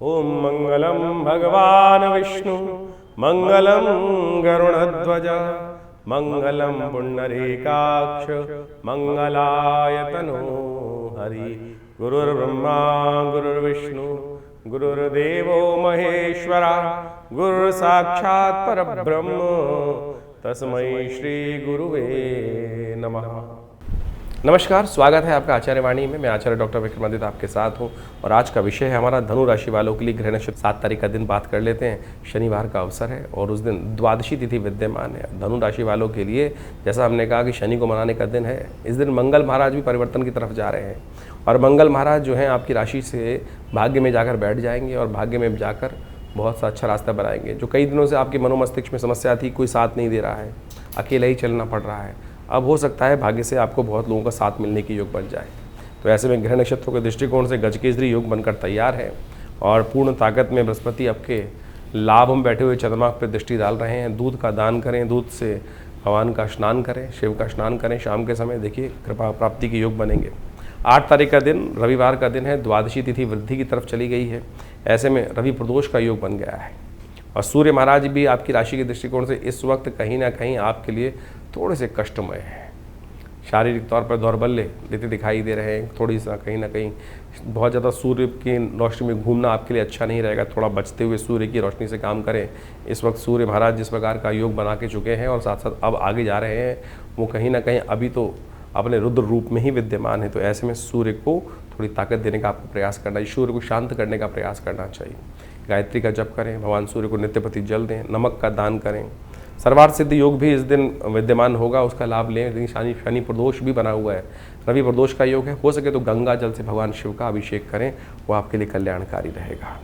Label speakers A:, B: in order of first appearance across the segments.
A: ओम मंगलम भगवान विष्णु मंगलम गरुड़ध्वज मंगलम पुंडरीकाक्ष मंगलायतनो हरि। गुरुर्ब्रह्मा गुरुर्विष्णु गुरुर्देवो महेश्वरा गुरुः साक्षात् परब्रह्म तस्मै श्री गुरुवे नमः। नमस्कार, स्वागत है आपका आचार्यवाणी में। मैं आचार्य डॉक्टर विक्रमादित्य आपके साथ हूं और आज का विषय है हमारा धनु राशि वालों के लिए ग्रह नक्षत्र 7 तारीख का दिन बात कर लेते हैं। शनिवार का अवसर है और उस दिन द्वादशी तिथि विद्यमान है। धनु राशि वालों के लिए जैसा हमने कहा कि शनि को मनाने का दिन है, इस दिन मंगल महाराज भी परिवर्तन की तरफ जा रहे हैं और मंगल महाराज जो हैं आपकी राशि से भाग्य में जाकर बैठ जाएंगे और भाग्य में जाकर बहुत सा अच्छा रास्ता बनाएंगे। जो कई दिनों से आपके मनोमस्तिष्क में समस्या थी, कोई साथ नहीं दे रहा है, अकेला ही चलना पड़ रहा है, अब हो सकता है भाग्य से आपको बहुत लोगों का साथ मिलने की योग बन जाए। तो ऐसे में ग्रह नक्षत्रों के दृष्टिकोण से गजकेसरी योग बनकर तैयार है और पूर्ण ताकत में बृहस्पति आपके लाभ में बैठे हुए चंद्रमा पर दृष्टि डाल रहे हैं। दूध का दान करें, दूध से भगवान का स्नान करें, शिव का स्नान करें शाम के समय, देखिए कृपा प्राप्ति के योग बनेंगे। 8 तारीख का दिन रविवार का दिन है, द्वादशी तिथि वृद्धि की तरफ चली गई है। ऐसे में रवि प्रदोष का योग बन गया है और सूर्य महाराज भी आपकी राशि के दृष्टिकोण से इस वक्त कहीं ना कहीं आपके लिए थोड़े से कष्टमय है। शारीरिक तौर पर दौर्बल्य देते दिखाई दे रहे हैं। थोड़ी सा कहीं ना कहीं बहुत ज़्यादा सूर्य की रोशनी में घूमना आपके लिए अच्छा नहीं रहेगा। थोड़ा बचते हुए सूर्य की रोशनी से काम करें। इस वक्त सूर्य महाराज जिस प्रकार का योग बना के चुके हैं और साथ साथ अब आगे जा रहे हैं, वो कहीं ना कहीं अभी तो अपने रुद्र रूप में ही विद्यमान है। तो ऐसे में सूर्य को थोड़ी ताकत देने का आपको प्रयास करना चाहिए, सूर्य को शांत करने का प्रयास करना चाहिए। गायत्री का जप करें, भगवान सूर्य को नित्यप्रति जल दें, नमक का दान करें। सर्वार्थ सिद्ध योग भी इस दिन विद्यमान होगा, उसका लाभ लें। लेकिन शनि प्रदोष भी बना हुआ है, रवि प्रदोष का योग है। हो सके तो गंगा जल से भगवान शिव का अभिषेक करें, वो आपके लिए कल्याणकारी रहेगा।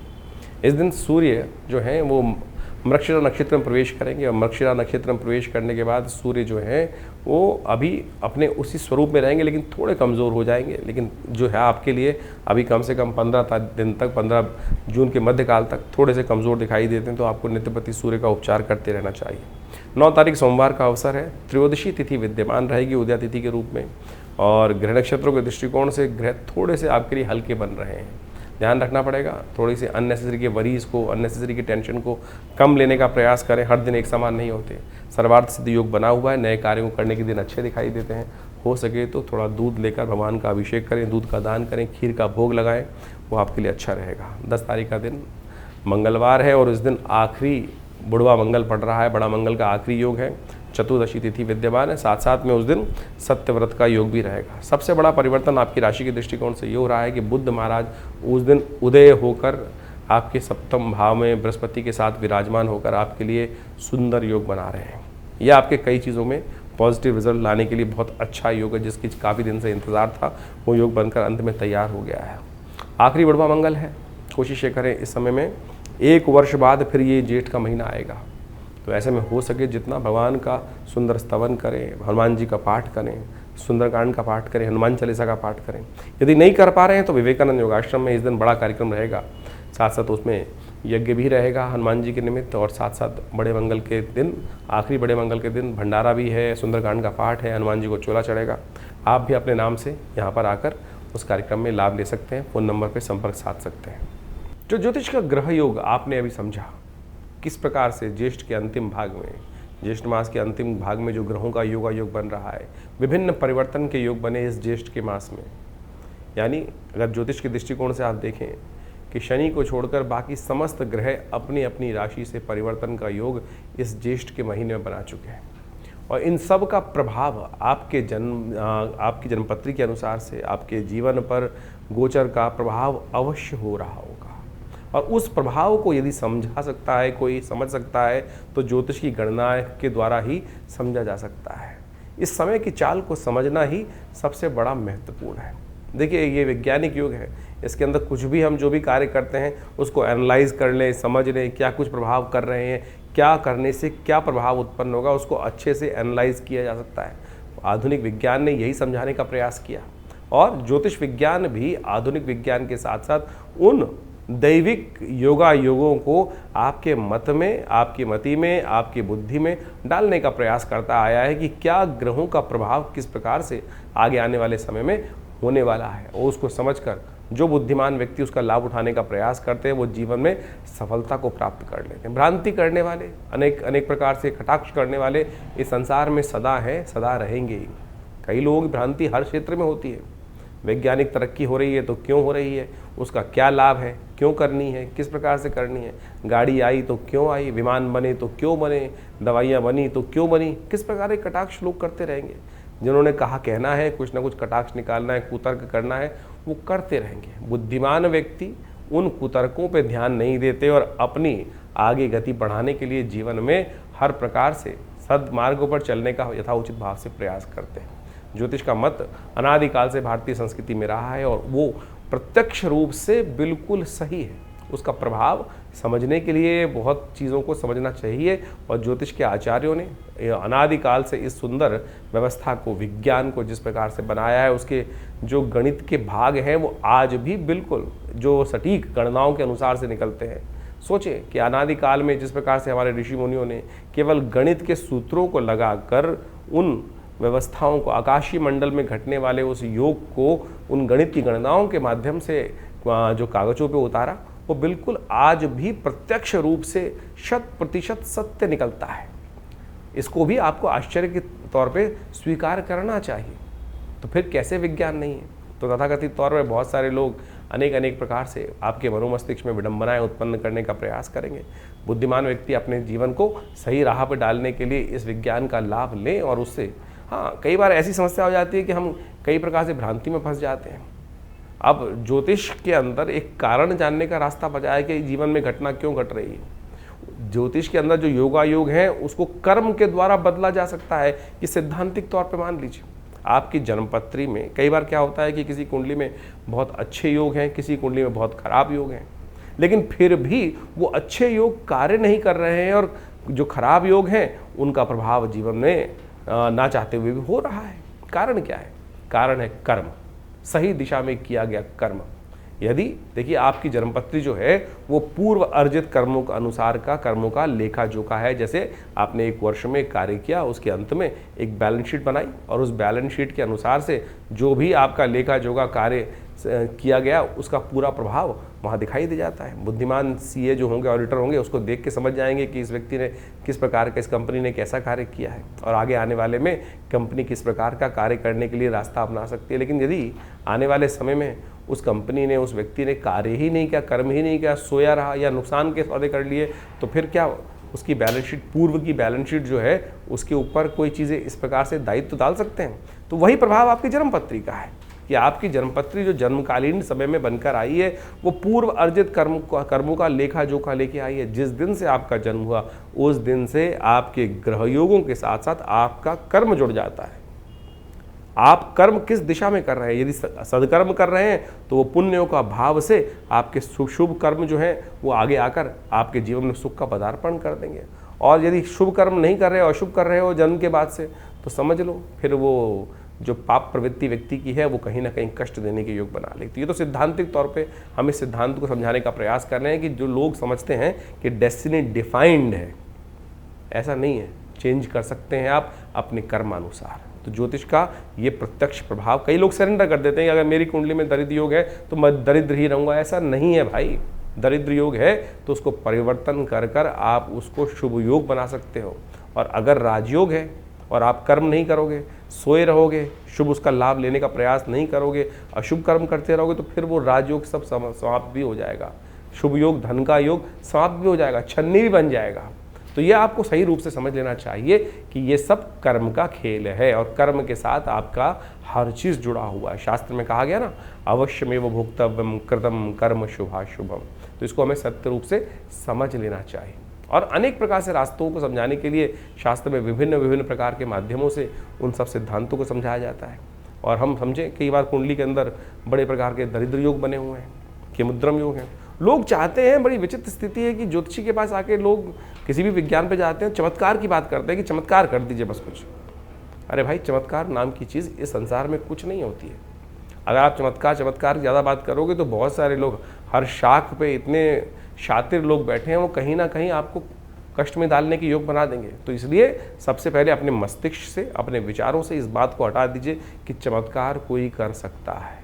A: इस दिन सूर्य जो है वो मृगशिरा नक्षत्र में प्रवेश करेंगे और मृगशिरा नक्षत्र में प्रवेश करने के बाद सूर्य जो है वो अभी अपने उसी स्वरूप में रहेंगे, लेकिन थोड़े कमज़ोर हो जाएंगे। लेकिन जो है आपके लिए अभी कम से कम 15 दिन तक, 15 जून के मध्यकाल तक थोड़े से कमज़ोर दिखाई देते हैं। तो आपको नित्यप्रति सूर्य का उपचार करते रहना चाहिए। 9 तारीख सोमवार का अवसर है, त्रयोदशी तिथि विद्यमान रहेगी उदया तिथि के रूप में और ग्रह नक्षत्रों के दृष्टिकोण से ग्रह थोड़े से आपके लिए हल्के बन रहे हैं। ध्यान रखना पड़ेगा, थोड़ी सी अननेसेसरी के वरीज को, अननेसेसरी की टेंशन को कम लेने का प्रयास करें। हर दिन एक समान नहीं होते। सर्वार्थ सिद्ध योग बना हुआ है, नए कार्यों को करने के दिन अच्छे दिखाई देते हैं। हो सके तो थोड़ा दूध लेकर भगवान का अभिषेक करें, दूध का दान करें, खीर का भोग लगाएं, वो आपके लिए अच्छा रहेगा। 10 तारीख का दिन मंगलवार है और इस दिन आखिरी बुढ़वा मंगल पड़ रहा है, बड़ा मंगल का आखिरी योग है। चतुर्दशी तिथि विद्यमान है, साथ साथ में उस दिन सत्यव्रत का योग भी रहेगा। सबसे बड़ा परिवर्तन आपकी राशि के दृष्टिकोण से ये हो रहा है कि बुध महाराज उस दिन उदय होकर आपके सप्तम भाव में बृहस्पति के साथ विराजमान होकर आपके लिए सुंदर योग बना रहे हैं। यह आपके कई चीज़ों में पॉजिटिव रिजल्ट लाने के लिए बहुत अच्छा योग है, जिसकी काफ़ी दिन से इंतज़ार था, वो योग बनकर अंत में तैयार हो गया है। आखिरी बुढ़वा मंगल है, कोशिश ये करें इस समय में 1 वर्ष बाद फिर ये जेठ का महीना आएगा। तो ऐसे में हो सके जितना भगवान का सुंदर स्तवन करें, हनुमान जी का पाठ करें, सुंदरकांड का पाठ करें, हनुमान चालीसा का पाठ करें। यदि नहीं कर पा रहे हैं तो विवेकानंद योगाश्रम में इस दिन बड़ा कार्यक्रम रहेगा, साथ साथ उसमें यज्ञ भी रहेगा हनुमान जी के निमित्त और साथ साथ बड़े मंगल के दिन, आखिरी बड़े मंगल के दिन भंडारा भी है, सुंदरकांड का पाठ है, हनुमान जी को चोला चढ़ेगा। आप भी अपने नाम से यहाँ पर आकर उस कार्यक्रम में लाभ ले सकते हैं। फ़ोन नंबर पर संपर्क साध सकते हैं। जो ज्योतिष का ग्रह योग आपने अभी समझा, किस प्रकार से ज्येष्ठ के अंतिम भाग में, ज्येष्ठ मास के अंतिम भाग में जो ग्रहों का योग बन रहा है, विभिन्न परिवर्तन के योग बने इस ज्येष्ठ के मास में। यानी अगर ज्योतिष के दृष्टिकोण से आप देखें कि शनि को छोड़कर बाकी समस्त ग्रह अपनी अपनी राशि से परिवर्तन का योग इस ज्येष्ठ के महीने में बना चुके हैं और इन सब का प्रभाव आपकी जन्मपत्री के अनुसार से आपके जीवन पर गोचर का प्रभाव अवश्य हो रहा होगा। और उस प्रभाव को यदि समझा सकता है, कोई समझ सकता है, तो ज्योतिष की गणना के द्वारा ही समझा जा सकता है। इस समय की चाल को समझना ही सबसे बड़ा महत्वपूर्ण है। देखिए ये वैज्ञानिक युग है, इसके अंदर कुछ भी हम जो भी कार्य करते हैं उसको एनालाइज कर लें, समझ लें क्या कुछ प्रभाव कर रहे हैं, क्या करने से क्या प्रभाव उत्पन्न होगा, उसको अच्छे से एनालाइज किया जा सकता है। आधुनिक विज्ञान ने यही समझाने का प्रयास किया और ज्योतिष विज्ञान भी आधुनिक विज्ञान के साथ साथ उन दैविक योगों को आपके मत में, आपकी मति में, आपकी बुद्धि में डालने का प्रयास करता आया है कि क्या ग्रहों का प्रभाव किस प्रकार से आगे आने वाले समय में होने वाला है और उसको समझकर जो बुद्धिमान व्यक्ति उसका लाभ उठाने का प्रयास करते हैं वो जीवन में सफलता को प्राप्त कर लेते हैं। भ्रांति करने वाले, अनेक प्रकार से कटाक्ष करने वाले इस संसार में सदा हैं, सदा रहेंगे ही। कई लोगों की भ्रांति हर क्षेत्र में होती है। वैज्ञानिक तरक्की हो रही है तो क्यों हो रही है, उसका क्या लाभ है, क्यों करनी है, किस प्रकार से करनी है। गाड़ी आई तो क्यों आई, विमान बने तो क्यों बने, दवाइयाँ बनी तो क्यों बनी, किस प्रकार के कटाक्ष लोग करते रहेंगे। जिन्होंने कहा कहना है, कुछ ना कुछ कटाक्ष निकालना है, कुतर्क करना है, वो करते रहेंगे। बुद्धिमान व्यक्ति उन कुतर्कों पे ध्यान नहीं देते और अपनी आगे गति बढ़ाने के लिए जीवन में हर प्रकार से सद्मार्गों पर चलने का यथाउचित भाव से प्रयास करते हैं। ज्योतिष का मत अनादिकाल से भारतीय संस्कृति में रहा है और वो प्रत्यक्ष रूप से बिल्कुल सही है। उसका प्रभाव समझने के लिए बहुत चीज़ों को समझना चाहिए और ज्योतिष के आचार्यों ने अनादिकाल से इस सुंदर व्यवस्था को, विज्ञान को जिस प्रकार से बनाया है, उसके जो गणित के भाग हैं वो आज भी बिल्कुल जो सटीक गणनाओं के अनुसार से निकलते हैं। सोचें कि अनादिकाल में जिस प्रकार से हमारे ऋषि मुनियों ने केवल गणित के सूत्रों को लगाकर उन व्यवस्थाओं को, आकाशीय मंडल में घटने वाले उस योग को उन गणित की गणनाओं के माध्यम से जो कागजों पे उतारा, वो बिल्कुल आज भी प्रत्यक्ष रूप से 100% सत्य निकलता है। इसको भी आपको आश्चर्य के तौर पे स्वीकार करना चाहिए। तो फिर कैसे विज्ञान नहीं है। तो तथाकथित तौर पर बहुत सारे लोग अनेक प्रकार से आपके मनोमस्तिष्क में विडंबनाएं उत्पन्न करने का प्रयास करेंगे। बुद्धिमान व्यक्ति अपने जीवन को सही राह पर डालने के लिए इस विज्ञान का लाभ लें और उससे, हाँ, कई बार ऐसी समस्या हो जाती है कि हम कई प्रकार से भ्रांति में फंस जाते हैं। अब ज्योतिष के अंदर एक कारण जानने का रास्ता बचा है कि जीवन में घटना क्यों घट रही है। ज्योतिष के अंदर जो योगायोग है उसको कर्म के द्वारा बदला जा सकता है। ये सैद्धांतिक तौर पे मान लीजिए। आपकी जन्मपत्री में कई बार क्या होता है कि किसी कुंडली में बहुत अच्छे योग हैं, किसी कुंडली में बहुत खराब योग हैं, लेकिन फिर भी वो अच्छे योग कार्य नहीं कर रहे हैं और जो खराब योग हैं उनका प्रभाव जीवन में ना चाहते हुए भी हो रहा है। कारण क्या है? कारण है कर्म, सही दिशा में किया गया कर्म। यदि देखिए आपकी जन्मपत्री जो है वो पूर्व अर्जित कर्मों के अनुसार का कर्मों का लेखा जोखा है। जैसे आपने एक वर्ष में कार्य किया, उसके अंत में एक बैलेंस शीट बनाई और उस बैलेंस शीट के अनुसार से जो भी आपका लेखा जोखा कार्य किया गया उसका पूरा प्रभाव वहाँ दिखाई दे जाता है। बुद्धिमान सीए जो होंगे, ऑडिटर होंगे, उसको देख के समझ जाएंगे कि इस व्यक्ति ने किस प्रकार का, इस कंपनी ने कैसा कार्य किया है और आगे आने वाले में कंपनी किस प्रकार का कार्य करने के लिए रास्ता अपना सकती है। लेकिन यदि आने वाले समय में उस कंपनी ने, उस व्यक्ति ने कार्य ही नहीं किया, कर्म ही नहीं किया, सोया रहा या नुकसान के सौदे कर लिए, तो फिर क्या उसकी बैलेंस शीट, पूर्व की बैलेंस शीट जो है उसके ऊपर कोई चीज़ें इस प्रकार से दायित्व डाल सकते हैं। तो वही प्रभाव आपकी जन्मपत्री का है कि आपकी जन्मपत्री जो जन्मकालीन समय में बनकर आई है वो पूर्व अर्जित कर्मों का लेखा जोखा लेके आई है। जिस दिन से आपका जन्म हुआ उस दिन से आपके ग्रह योगों के साथ साथ आपका कर्म जुड़ जाता है। आप कर्म किस दिशा में कर रहे हैं। यदि सदकर्म कर रहे हैं तो वो पुण्यों का भाव से आपके शुभ कर्म जो हैं वो आगे आकर आपके जीवन में सुख का पदार्पण कर देंगे। और यदि शुभ कर्म नहीं कर रहे हो, अशुभ कर रहे हो जन्म के बाद से, तो समझ लो फिर वो जो पाप प्रवृत्ति व्यक्ति की है वो कहीं ना कहीं कष्ट देने के योग बना लेती है। तो सिद्धांतिक तौर पे हम इस सिद्धांत को समझाने का प्रयास कर रहे हैं कि जो लोग समझते हैं कि डेस्टिनी डिफाइंड है, ऐसा नहीं है। चेंज कर सकते हैं आप अपने कर्मानुसार। तो ज्योतिष का ये प्रत्यक्ष प्रभाव, कई लोग सरेंडर कर देते हैं कि अगर मेरी कुंडली में दरिद्र योग है तो मैं दरिद्र ही रहूँगा। ऐसा नहीं है भाई। दरिद्र योग है तो उसको परिवर्तन कर कर आप उसको शुभ योग बना सकते हो। और अगर राजयोग है और आप कर्म नहीं करोगे, सोए रहोगे, शुभ उसका लाभ लेने का प्रयास नहीं करोगे, अशुभ कर्म करते रहोगे, तो फिर वो राजयोग सब समाप्त भी हो जाएगा। शुभ योग, धन का योग समाप्त भी हो जाएगा, छन्नी भी बन जाएगा। तो ये आपको सही रूप से समझ लेना चाहिए कि ये सब कर्म का खेल है और कर्म के साथ आपका हर चीज़ जुड़ा हुआ है। शास्त्र में कहा गया ना, अवश्यमेव भोक्तव्यम कृतम कर्म शुभाशुभम। तो इसको हमें सत्य रूप से समझ लेना चाहिए। और अनेक प्रकार से रास्तों को समझाने के लिए शास्त्र में विभिन्न प्रकार के माध्यमों से उन सब सिद्धांतों को समझाया जाता है। और हम समझें कई बार कुंडली के अंदर बड़े प्रकार के दरिद्र योग बने हुए हैं, केमुद्रम योग हैं। लोग चाहते हैं, बड़ी विचित्र स्थिति है कि ज्योतिषी के पास आके लोग किसी भी विज्ञान पे जाते हैं, चमत्कार की बात करते हैं कि चमत्कार कर दीजिए बस कुछ। अरे भाई, चमत्कार नाम की चीज़ इस संसार में कुछ नहीं होती है। अगर आप चमत्कार की ज़्यादा बात करोगे तो बहुत सारे लोग, हर शाख पे इतने शातिर लोग बैठे हैं, वो कहीं ना कहीं आपको कष्ट में डालने के योग बना देंगे। तो इसलिए सबसे पहले अपने मस्तिष्क से, अपने विचारों से इस बात को हटा दीजिए कि चमत्कार कोई कर सकता है।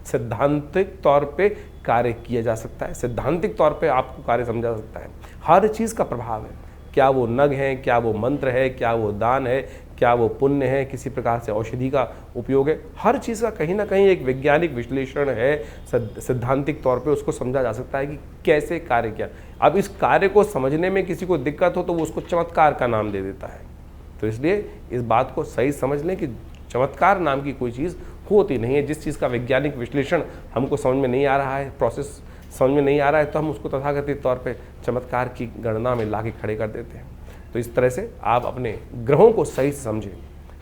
A: सैद्धांतिक तौर पे कार्य किया जा सकता है, सैद्धांतिक तौर पे आपको कार्य समझा जा सकता है। हर चीज़ का प्रभाव है, क्या वो नग है, क्या वो मंत्र है, क्या वो दान है, क्या वो पुण्य है, किसी प्रकार से औषधि का उपयोग है, हर चीज़ का कहीं ना कहीं एक वैज्ञानिक विश्लेषण है, सैद्धांतिक तौर पे उसको समझा जा सकता है कि कैसे कार्य किया। अब इस कार्य को समझने में किसी को दिक्कत हो तो वो उसको चमत्कार का नाम दे देता है। तो इसलिए इस बात को सही समझ लें कि चमत्कार नाम की कोई चीज़ होती नहीं है। जिस चीज़ का वैज्ञानिक विश्लेषण हमको समझ में नहीं आ रहा है, प्रोसेस समझ में नहीं आ रहा है, तो हम उसको तथाकथित तौर पे चमत्कार की गणना में ला के खड़े कर देते हैं। तो इस तरह से आप अपने ग्रहों को सही से समझें।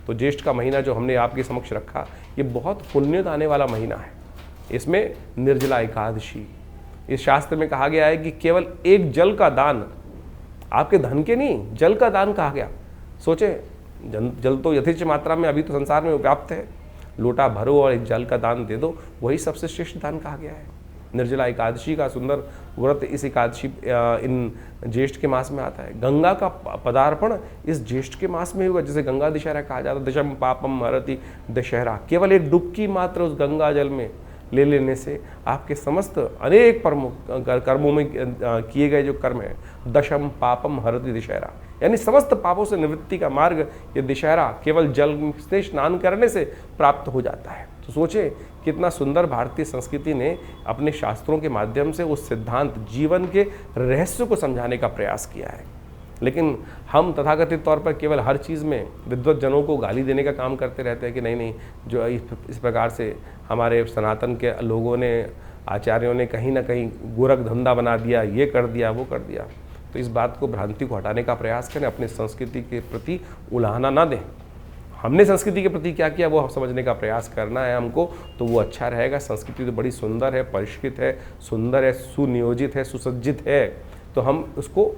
A: तो ज्येष्ठ का महीना जो हमने आपके समक्ष रखा, ये बहुत पुण्य आने वाला महीना है। इसमें निर्जला एकादशी, इस शास्त्र में कहा गया है कि केवल एक जल का दान, आपके धन के नहीं, जल का दान कहा गया। सोचें, जल तो यथेच्छ मात्रा में अभी तो संसार में व्याप्त है, लोटा भरो और एक जल का दान दे दो, वही सबसे श्रेष्ठ दान कहा गया है। निर्जला एकादशी का सुंदर व्रत इस एकादशी इन ज्येष्ठ के मास में आता है। गंगा का पदार्पण इस ज्येष्ठ के मास में होगा, जिसे गंगा दशहरा कहा जाता है। दशम पापम हरति दशहरा, केवल एक डुबकी मात्र उस गंगा जल में ले लेने से आपके समस्त अनेक कर्मों में किए गए जो कर्म है, दशम पापम हरति दशहरा, यानी समस्त पापों से निवृत्ति का मार्ग ये दशहरा केवल जल से स्नान करने से प्राप्त हो जाता है। तो सोचें कितना सुंदर भारतीय संस्कृति ने अपने शास्त्रों के माध्यम से उस सिद्धांत, जीवन के रहस्य को समझाने का प्रयास किया है। लेकिन हम तथाकथित तौर पर केवल हर चीज़ में विद्वत जनों को गाली देने का काम करते रहते हैं कि नहीं जो इस प्रकार से हमारे सनातन के लोगों ने, आचार्यों ने कहीं ना कहीं गोरख धंधा बना दिया, ये कर दिया, वो कर दिया। तो इस बात को, भ्रांति को हटाने का प्रयास करें, अपनी संस्कृति के प्रति उलाहना ना दें। हमने संस्कृति के प्रति क्या किया वो समझने का प्रयास करना है हमको, तो वो अच्छा रहेगा। संस्कृति तो बड़ी सुंदर है, परिष्कृत है, सुंदर है, सुनियोजित है, सुसज्जित है, तो हम उसको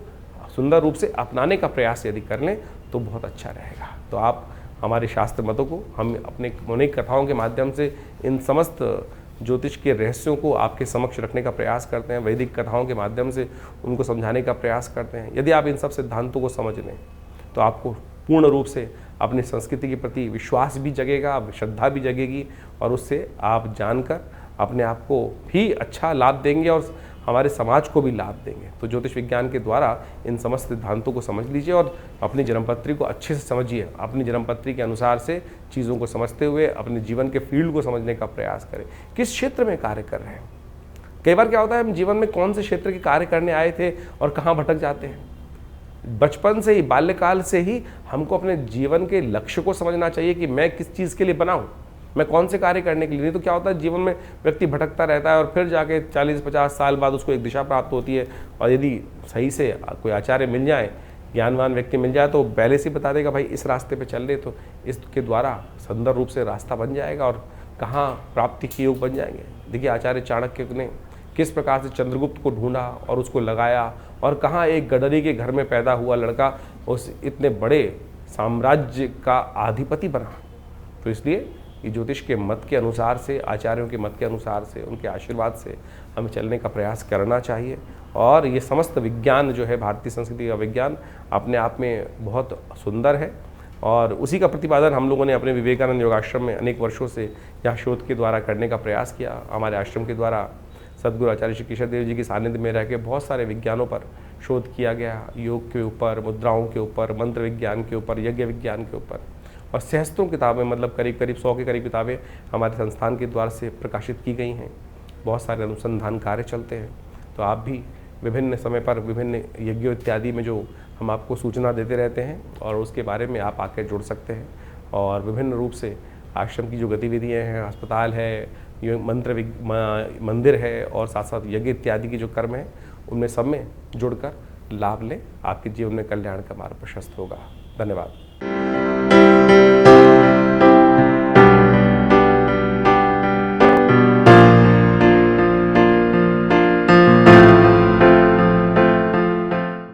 A: सुंदर रूप से अपनाने का प्रयास यदि कर लें तो बहुत अच्छा रहेगा। तो आप हमारे शास्त्र मतों को, हम अपने अनेक कथाओं के माध्यम से इन समस्त ज्योतिष के रहस्यों को आपके समक्ष रखने का प्रयास करते हैं, वैदिक कथाओं के माध्यम से उनको समझाने का प्रयास करते हैं। यदि आप इन सब सिद्धांतों को समझ लें तो आपको पूर्ण रूप से अपनी संस्कृति के प्रति विश्वास भी जगेगा, श्रद्धा भी जगेगी, और उससे आप जानकर अपने आप को भी अच्छा लाभ देंगे और हमारे समाज को भी लाभ देंगे। तो ज्योतिष विज्ञान के द्वारा इन समस्त सिद्धांतों को समझ लीजिए और अपनी जन्मपत्री को अच्छे से समझिए। अपनी जन्मपत्री के अनुसार से चीज़ों को समझते हुए अपने जीवन के फील्ड को समझने का प्रयास करें, किस क्षेत्र में कार्य कर रहे हैं। कई बार क्या होता है, हम जीवन में कौन से क्षेत्र के कार्य करने आए थे और कहाँ भटक जाते हैं। बचपन से ही, बाल्यकाल से ही हमको अपने जीवन के लक्ष्य को समझना चाहिए कि मैं किस चीज़ के लिए बना हूँ, मैं कौन से कार्य करने के लिए। नहीं तो क्या होता है, जीवन में व्यक्ति भटकता रहता है और फिर जाके 40-50 साल बाद उसको एक दिशा प्राप्त होती है। और यदि सही से कोई आचार्य मिल जाए, ज्ञानवान व्यक्ति मिल जाए, तो पहले से बता देगा भाई इस रास्ते पे चल रहे, तो इसके द्वारा सुंदर रूप से रास्ता बन जाएगा और कहाँ प्राप्ति के योग बन जाएंगे। देखिए आचार्य चाणक्य ने किस प्रकार से चंद्रगुप्त को ढूंढा और उसको लगाया, और कहाँ एक गडरी के घर में पैदा हुआ लड़का उस इतने बड़े साम्राज्य का अधिपति बना। तो इसलिए ये ज्योतिष के मत के अनुसार से, आचार्यों के मत के अनुसार से, उनके आशीर्वाद से हमें चलने का प्रयास करना चाहिए। और ये समस्त विज्ञान जो है, भारतीय संस्कृति का विज्ञान अपने आप में बहुत सुंदर है, और उसी का प्रतिपादन हम लोगों ने अपने विवेकानंद योगाश्रम में अनेक वर्षों से यहाँ शोध के द्वारा करने का प्रयास किया। हमारे आश्रम के द्वारा सदगुरु आचार्य श्री केशव देव जी के सानिध्य में रह के बहुत सारे विज्ञानों पर शोध किया गया, योग के ऊपर, मुद्राओं के ऊपर, मंत्र विज्ञान के ऊपर, यज्ञ विज्ञान के ऊपर, और सहस्त्रों किताबें, मतलब करीब 100 के करीब किताबें हमारे संस्थान के द्वारा से प्रकाशित की गई हैं। बहुत सारे अनुसंधान कार्य चलते हैं। तो आप भी विभिन्न समय पर विभिन्न यज्ञों इत्यादि में जो हम आपको सूचना देते रहते हैं, और उसके बारे में आप आकर जुड़ सकते हैं। और विभिन्न रूप से आश्रम की जो गतिविधियाँ हैं, अस्पताल है, मंदिर है, और साथ साथ यज्ञ इत्यादि की जो कर्म है, उनमें सब में जुड़कर लाभ लें। आपके जीवन में कल्याण का मार्ग प्रशस्त होगा। धन्यवाद।